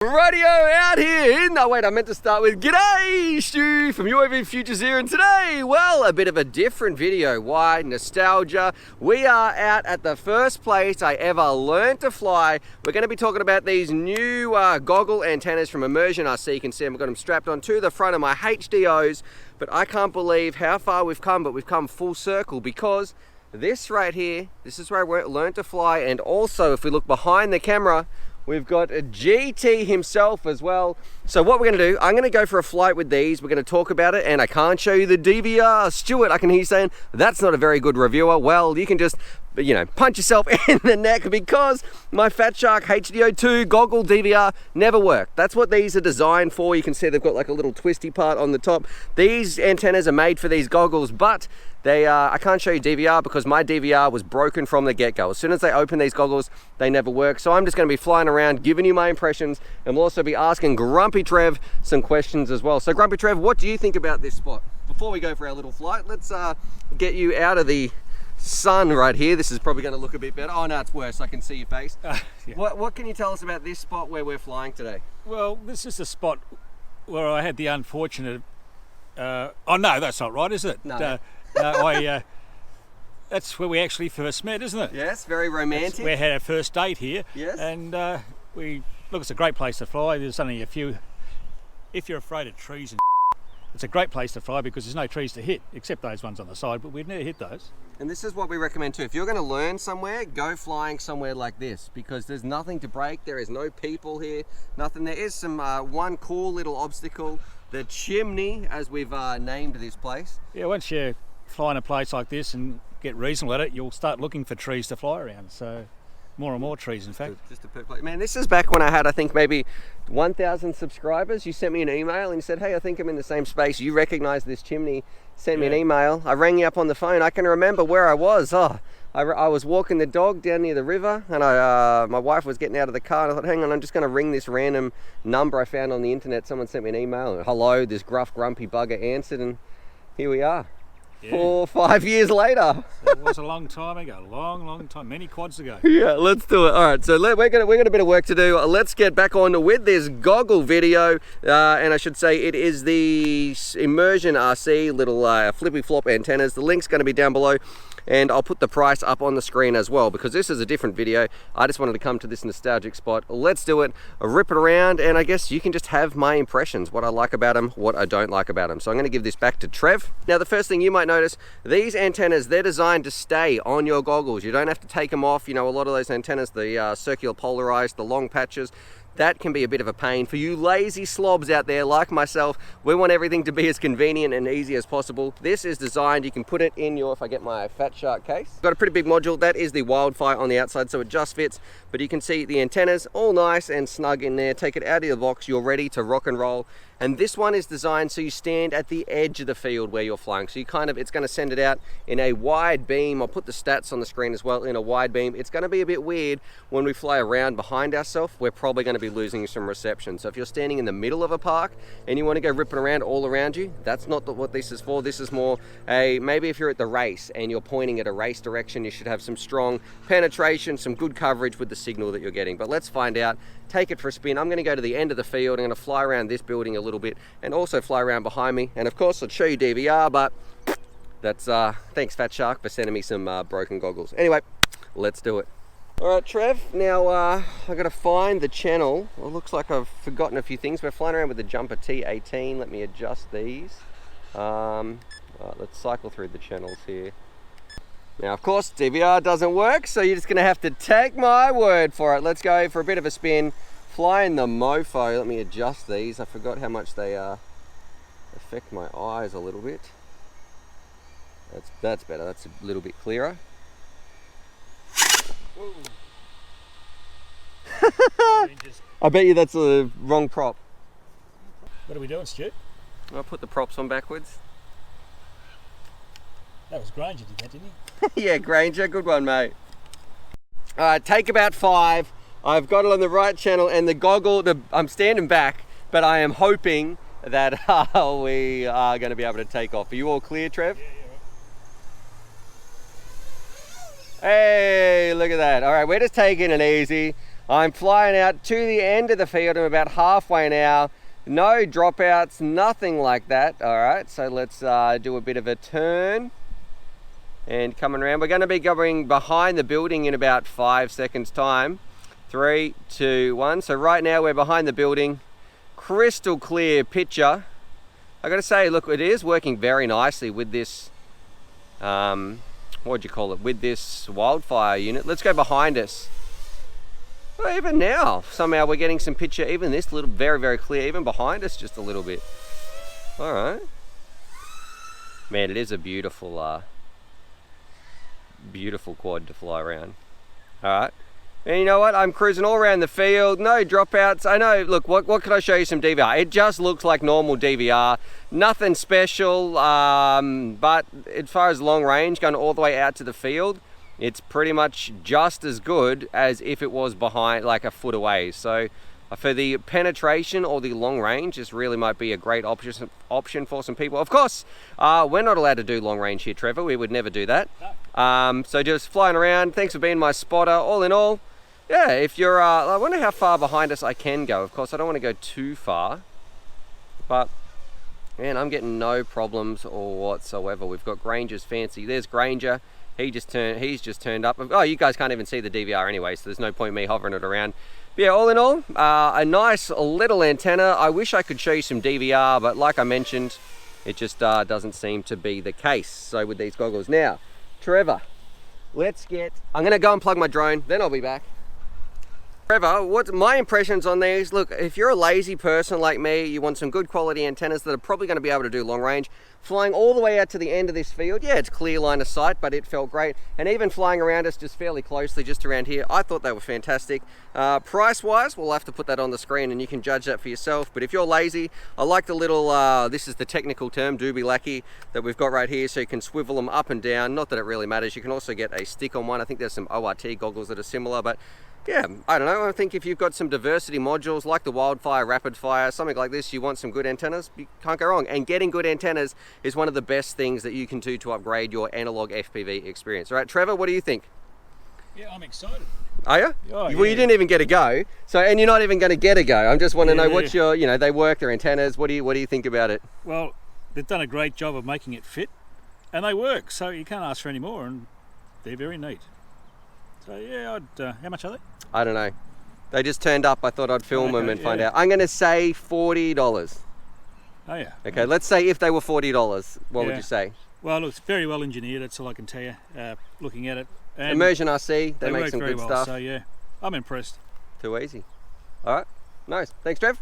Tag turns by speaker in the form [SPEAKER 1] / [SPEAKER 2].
[SPEAKER 1] Radio out here. No, wait, I meant to start with G'day, Stu from UAVfutures here, and today, well, a bit of a different video. Why? Nostalgia. We are out at the first place I ever learned to fly. We're going to be talking about these new goggle antennas from Immersion RC. You can see I've got them strapped onto the front of my HDOs, but I can't believe how far we've come, but we've come full circle because this right here, this is where I learned to fly, and also if we look behind the camera, we've got a GT himself as well. So what we're going to do, I'm going to go for a flight with these. We're going to talk about it, and I can't show you the DVR. Stuart, I can hear you saying, that's not a very good reviewer. Well, you can just, you know, punch yourself in the neck because my Fat Shark HDO2 goggle DVR never worked. That's what these are designed for. You can see they've got like a little twisty part on the top. These antennas are made for these goggles, but they I can't show you DVR because my DVR was broken from the get-go. As soon as they open these goggles, they never work. So I'm just going to be flying around, giving you my impressions, and we'll also be asking Grumpy Trev some questions as well. So Grumpy Trev, what do you think about this spot? Before we go for our little flight, let's get you out of the sun right here. This is probably going to look a bit better. Oh no, it's worse. I can see your face. Yeah. What can you tell us about this spot where we're flying today?
[SPEAKER 2] Well, this is the spot where I had the unfortunate. Oh no, that's not right, is it?
[SPEAKER 1] No.
[SPEAKER 2] That's where we actually first met, isn't it?
[SPEAKER 1] Yes, very romantic.
[SPEAKER 2] We had our first date here.
[SPEAKER 1] Yes.
[SPEAKER 2] And it's a great place to fly. There's only a few. If you're afraid of trees and it's a great place to fly because there's no trees to hit, except those ones on the side, but we'd never hit those.
[SPEAKER 1] And this is what we recommend too. If you're going to learn somewhere, go flying somewhere like this because there's nothing to break. There is no people here, nothing. There is some one cool little obstacle, the chimney, as we've named this place.
[SPEAKER 2] Yeah, once you fly in a place like this and get reasonable at it, you'll start looking for trees to fly around. So more and more trees, in fact.
[SPEAKER 1] Just a perfect place. Man, this is back when I had, I think, maybe 1,000 subscribers. You sent me an email and you said, hey, I think I'm in the same space. You recognize this chimney, sent me an email. I rang you up on the phone. I can remember where I was. I was walking the dog down near the river, and my wife was getting out of the car, and I thought, hang on, I'm just going to ring this random number I found on the internet. Someone sent me an email. Hello, this gruff, grumpy bugger answered, and here we are. Yeah. 4 or 5 years later.
[SPEAKER 2] It was a long time ago, long time, many quads ago.
[SPEAKER 1] Yeah, let's do it. All right, so we're got a bit of work to do. Let's get back on with this goggle video, and I should say it is the Immersion RC little flippy flop antennas. The link's going to be down below, and I'll put the price up on the screen as well because this is a different video. I just wanted to come to this nostalgic spot. Let's do it, rip it around, and I guess you can just have my impressions, what I like about them, what I don't like about them. So I'm going to give this back to Trev. Now, the first thing you might notice, these antennas, they're designed to stay on your goggles. You don't have to take them off. You know, a lot of those antennas, the circular polarized, the long patches, that can be a bit of a pain. For you lazy slobs out there like myself, we want everything to be as convenient and easy as possible. This is designed, you can put it in your, if I get my Fat Shark case. Got a pretty big module, that is the Wildfire on the outside, so it just fits. But you can see the antennas all nice and snug in there. Take it out of the box, you're ready to rock and roll. And this one is designed so you stand at the edge of the field where you're flying. So you it's going to send it out in a wide beam. I'll put the stats on the screen as well, in a wide beam. It's going to be a bit weird when we fly around behind ourselves. We're probably going to be losing some reception. So if you're standing in the middle of a park and you want to go ripping around all around you, that's not what this is for. This is more maybe if you're at the race and you're pointing at a race direction, you should have some strong penetration, some good coverage with the signal that you're getting. But let's find out. Take it for a spin. I'm going to go to the end of the field. I'm going to fly around this building a little bit and also fly around behind me. And of course, I'll show you DVR, but that's thanks Fat Shark for sending me some broken goggles. Anyway, let's do it. All right, Trev, now I've got to find the channel. Well, it looks like I've forgotten a few things. We're flying around with the Jumper T18. Let me adjust these. Right, let's cycle through the channels here. Now, of course, DVR doesn't work, so you're just going to have to take my word for it. Let's go for a bit of a spin. Fly in the mofo. Let me adjust these. I forgot how much they affect my eyes a little bit. That's better. That's a little bit clearer. I bet you that's the wrong prop.
[SPEAKER 2] What are we doing, Stu?
[SPEAKER 1] I'll put the props on backwards.
[SPEAKER 2] That was Granger did that, didn't he?
[SPEAKER 1] Yeah, Granger, good one, mate. All right, take about 5. I've got it on the right channel, and the goggle, I'm standing back, but I am hoping that we are going to be able to take off. Are you all clear, Trev?
[SPEAKER 2] Yeah.
[SPEAKER 1] Hey, look at that. All right, we're just taking it easy. I'm flying out to the end of the field. I'm about halfway now. No dropouts, nothing like that. All right, so let's do a bit of a turn and coming around. We're going to be going behind the building in about 5 seconds time. 3, 2, 1. So right now we're behind the building. Crystal clear picture. I got to say, look, it is working very nicely with this, what do you call it, with this wildfire unit. Let's go behind us. Well, even now, somehow we're getting some picture, even this little, very, very clear, even behind us just a little bit. All right. Man, it is a beautiful, beautiful quad to fly around. All right. And you know what? I'm cruising all around the field, no dropouts. I know, look, what can I show you some DVR? It just looks like normal DVR. Nothing special, but as far as long range, going all the way out to the field, it's pretty much just as good as if it was behind, like a foot away. So for the penetration or the long range, this really might be a great option for some people. Of course, we're not allowed to do long range here, Trevor. We would never do that. So just flying around. Thanks for being my spotter. All in all, yeah, if you're, I wonder how far behind us I can go. Of course, I don't want to go too far, but man, I'm getting no problems or whatsoever. We've got Granger's fancy. There's Granger. He's just turned up. Oh, you guys can't even see the DVR anyway, so there's no point in me hovering it around. But yeah, all in all, a nice little antenna. I wish I could show you some DVR, but like I mentioned, it just doesn't seem to be the case. So with these goggles. Now, Trevor, I'm gonna go and plug my drone, then I'll be back. Trevor, what's my impressions on these? Look, if you're a lazy person like me, you want some good quality antennas that are probably going to be able to do long range, flying all the way out to the end of this field, yeah, it's clear line of sight, but it felt great. And even flying around us just fairly closely, just around here, I thought they were fantastic. Price-wise, we'll have to put that on the screen and you can judge that for yourself. But if you're lazy, I like the little, this is the technical term, doobie lackey, that we've got right here, so you can swivel them up and down. Not that it really matters. You can also get a stick on one. I think there's some ORT goggles that are similar, but yeah, I don't know. I think if you've got some diversity modules like the Wildfire, Rapid Fire, something like this, you want some good antennas, you can't go wrong. And getting good antennas is one of the best things that you can do to upgrade your analog FPV experience. All right, Trevor, what do you think?
[SPEAKER 2] Yeah, I'm excited.
[SPEAKER 1] Are you?
[SPEAKER 2] Oh,
[SPEAKER 1] well,
[SPEAKER 2] yeah.
[SPEAKER 1] you didn't even get a go. So, and you're not even going to get a go. I just want to know what's your, you know, they work, their antennas. What do you think about it?
[SPEAKER 2] Well, they've done a great job of making it fit, and they work. So you can't ask for any more, and they're very neat. So yeah, how much are they?
[SPEAKER 1] I don't know. They just turned up. I thought I'd film them and find out. I'm going to say $40.
[SPEAKER 2] Oh yeah.
[SPEAKER 1] Okay, let's say if they were $40, what would you say?
[SPEAKER 2] Well, look, it's very well engineered. That's all I can tell you. Looking at it. And
[SPEAKER 1] Immersion RC. They make some good
[SPEAKER 2] well,
[SPEAKER 1] stuff.
[SPEAKER 2] So yeah, I'm impressed.
[SPEAKER 1] Too easy. All right. Nice. Thanks, Trev.